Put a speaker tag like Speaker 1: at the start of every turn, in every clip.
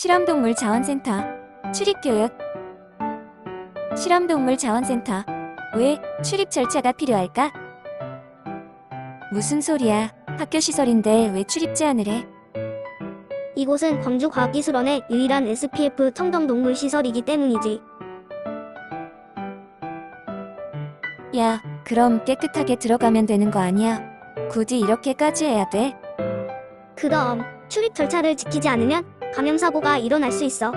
Speaker 1: 실험동물 자원센터 출입교육. 실험동물 자원센터. 왜 출입 절차가 필요할까? 무슨 소리야? 학교 시설인데 왜 출입 제한을 해?
Speaker 2: 이곳은 광주과학기술원의 유일한 SPF 청정동물 시설이기 때문이지.
Speaker 1: 야, 그럼 깨끗하게 들어가면 되는 거 아니야? 굳이 이렇게까지 해야 돼?
Speaker 2: 그럼 출입 절차를 지키지 않으면 감염사고가 일어날 수 있어.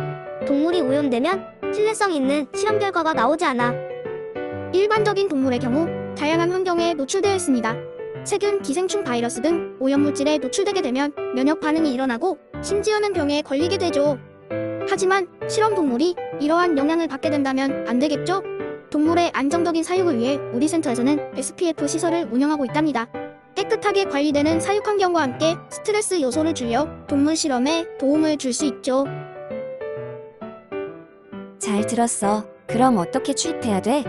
Speaker 2: 동물이 오염되면 신뢰성 있는 실험 결과가 나오지 않아.
Speaker 3: 일반적인 동물의 경우 다양한 환경에 노출되어 있습니다. 세균, 기생충, 바이러스 등 오염물질에 노출되게 되면 면역 반응이 일어나고 심지어는 병에 걸리게 되죠. 하지만 실험 동물이 이러한 영향을 받게 된다면 안 되겠죠? 동물의 안정적인 사육을 위해 우리 센터에서는 SPF 시설을 운영하고 있답니다. 깨끗하게 관리되는 사육 환경과 함께 스트레스 요소를 줄여 동물 실험에 도움을 줄 수 있죠.
Speaker 1: 잘 들었어. 그럼 어떻게 출입해야 돼?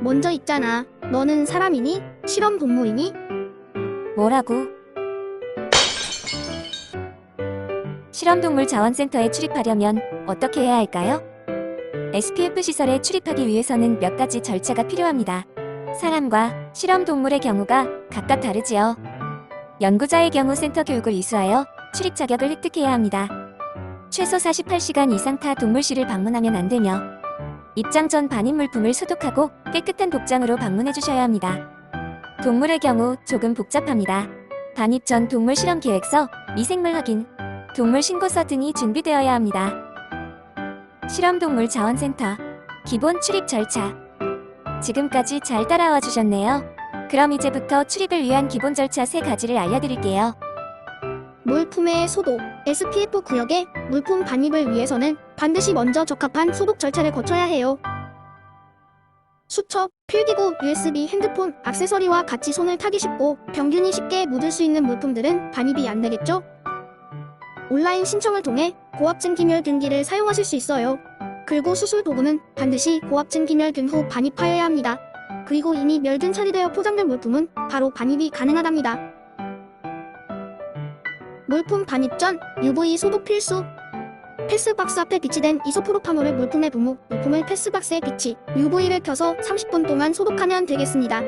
Speaker 3: 먼저 있잖아. 너는 사람이니? 실험 동물이니?
Speaker 1: 뭐라고? 실험동물 자원센터에 출입하려면 어떻게 해야 할까요? SPF 시설에 출입하기 위해서는 몇 가지 절차가 필요합니다. 사람과 실험동물의 경우가 각각 다르지요. 연구자의 경우 센터 교육을 이수하여 출입 자격을 획득해야 합니다. 최소 48시간 이상 타 동물실을 방문하면 안 되며 입장 전 반입 물품을 소독하고 깨끗한 복장으로 방문해 주셔야 합니다. 동물의 경우 조금 복잡합니다. 반입 전 동물 실험 계획서, 미생물 확인, 동물 신고서 등이 준비되어야 합니다. 실험동물 자원센터 기본 출입 절차. 지금까지 잘 따라와 주셨네요. 그럼 이제부터 출입을 위한 기본 절차 3가지를 알려드릴게요.
Speaker 3: 물품의 소독. SPF 구역에 물품 반입을 위해서는 반드시 먼저 적합한 소독 절차를 거쳐야 해요. 수첩, 필기구, USB, 핸드폰, 액세서리와 같이 손을 타기 쉽고 병균이 쉽게 묻을 수 있는 물품들은 반입이 안 되겠죠? 온라인 신청을 통해 고압증 기멸균기를 사용하실 수 있어요. 그리고 수술 도구는 반드시 고압증 기멸균 후 반입하여야 합니다. 그리고 이미 멸균 처리되어 포장된 물품은 바로 반입이 가능하답니다. 물품 반입 전 UV 소독 필수. 패스박스 앞에 비치된 이소프로파놀을 물품에 붓고 물품을 패스박스에 비치 UV를 켜서 30분 동안 소독하면 되겠습니다.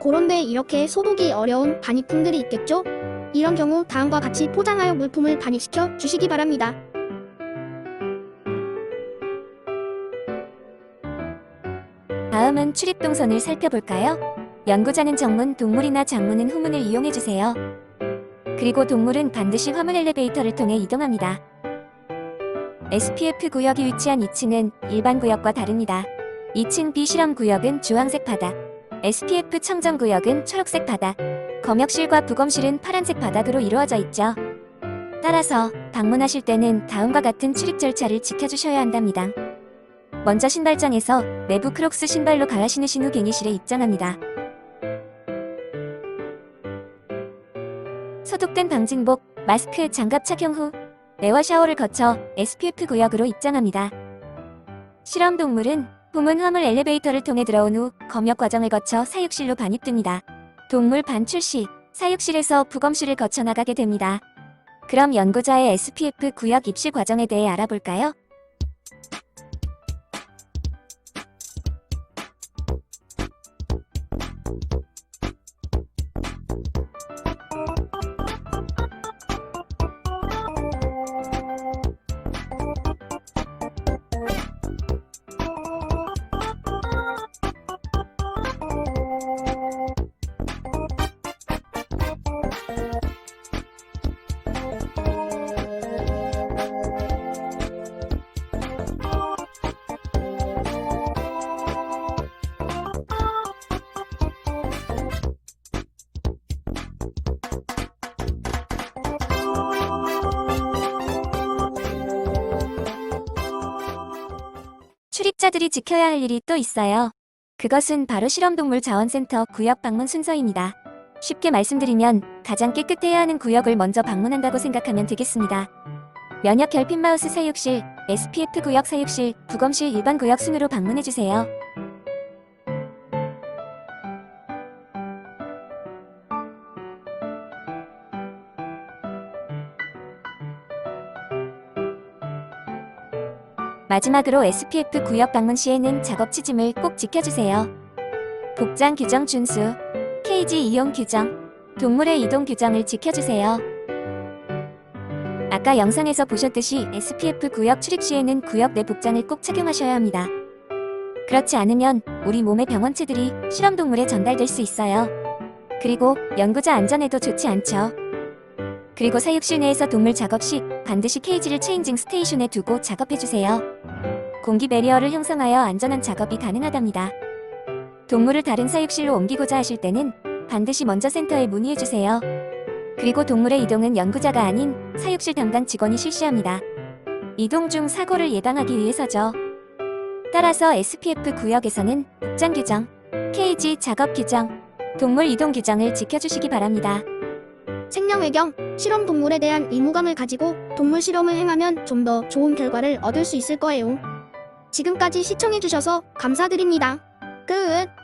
Speaker 3: 그런데 이렇게 소독이 어려운 반입품들이 있겠죠? 이런 경우 다음과 같이 포장하여 물품을 반입시켜 주시기 바랍니다.
Speaker 1: 다음은 출입 동선을 살펴볼까요? 연구자는 정문, 동물이나 장문은 후문을 이용해주세요. 그리고 동물은 반드시 화물 엘리베이터를 통해 이동합니다. SPF 구역이 위치한 2층은 일반 구역과 다릅니다. 2층 비실험 구역은 주황색 바닥, SPF 청정 구역은 초록색 바닥, 검역실과 부검실은 파란색 바닥으로 이루어져 있죠. 따라서 방문하실 때는 다음과 같은 출입 절차를 지켜주셔야 한답니다. 먼저 신발장에서 내부 크록스 신발로 갈아 신으신 후 갱이실에 입장합니다. 소독된 방진복, 마스크, 장갑 착용 후 내와 샤워를 거쳐 SPF 구역으로 입장합니다. 실험 동물은 후문 화물 엘리베이터를 통해 들어온 후 검역 과정을 거쳐 사육실로 반입됩니다. 동물 반출 시 사육실에서 부검실을 거쳐 나가게 됩니다. 그럼 연구자의 SPF 구역 입실 과정에 대해 알아볼까요? 출입자들이 지켜야 할 일이 또 있어요. 그것은 바로 실험동물 자원센터 구역 방문 순서입니다. 쉽게 말씀드리면 가장 깨끗해야 하는 구역을 먼저 방문한다고 생각하면 되겠습니다. 면역 결핍 마우스 사육실, SPF 구역 사육실, 부검실 일반 구역 순으로 방문해주세요. 마지막으로 SPF 구역 방문 시에는 작업 취짐을 꼭 지켜주세요. 복장 규정 준수, 케이지 이용 규정, 동물의 이동 규정을 지켜주세요. 아까 영상에서 보셨듯이 SPF 구역 출입 시에는 구역 내 복장을 꼭 착용하셔야 합니다. 그렇지 않으면 우리 몸의 병원체들이 실험동물에 전달될 수 있어요. 그리고 연구자 안전에도 좋지 않죠. 그리고 사육실 내에서 동물 작업 시 반드시 케이지를 체인징 스테이션에 두고 작업해주세요. 공기 배리어를 형성하여 안전한 작업이 가능하답니다. 동물을 다른 사육실로 옮기고자 하실 때는 반드시 먼저 센터에 문의해주세요. 그리고 동물의 이동은 연구자가 아닌 사육실 담당 직원이 실시합니다. 이동 중 사고를 예방하기 위해서죠. 따라서 SPF 구역에서는 복장 규정, 케이지 작업 규정, 동물 이동 규정을 지켜주시기 바랍니다.
Speaker 3: 생명 외경, 실험 동물에 대한 의무감을 가지고 동물 실험을 행하면 좀 더 좋은 결과를 얻을 수 있을 거예요. 지금까지 시청해주셔서 감사드립니다. 끝.